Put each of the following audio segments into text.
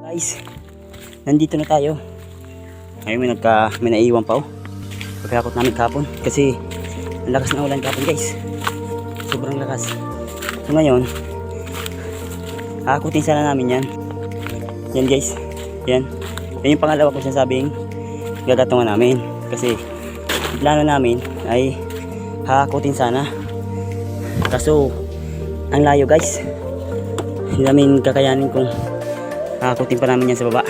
Guys, nandito na tayo. Ngayon may naiwan pa pagkakot namin kahapon kasi ang lakas ng ulan kahapon guys, sobrang lakas. So ngayon hakutin sana namin yan guys, yan yung pangalawa ko sinasabing gagatungan namin kasi plano namin ay hakutin sana, kaso ang layo guys, hindi namin kakayanin kung hakutin pa namin yan sa baba.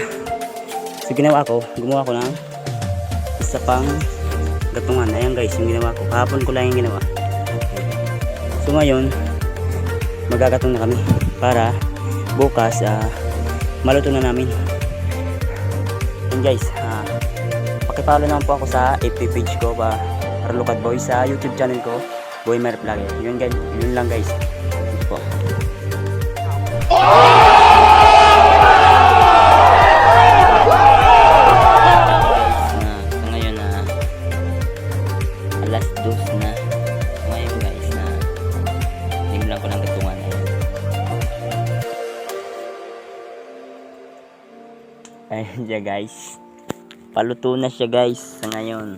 So gumawa ko ng isa pang gatungan. Ayan guys yung ginawa ko, kahapon ko lang yung ginawa. So ngayon magagatong na kami para bukas maluto na namin. Ayan guys, pakipollow naman po ako sa FB page ko para Lukad Boy, sa YouTube channel ko Boy Mer Vlog. Yun guys, yun lang guys. Ito po. Alas 2 na ngayon guys, na lang ko ng gatungan. Ayan siya guys, paluto na siya guys sa ngayon.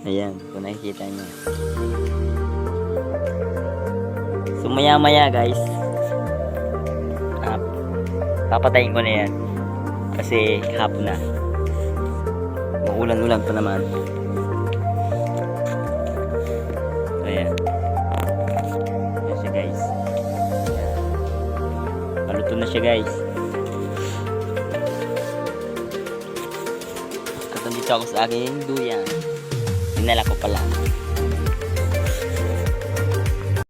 Ayan, kung nakikita nyo. So maya maya guys, papatayin ko na yan kasi hapon na, uulan-ulan pa naman. Ayan. Ayan siya guys. Ayan. Paluto na siya guys. Katong dito ako sa aking duyan. Dinala ko pala.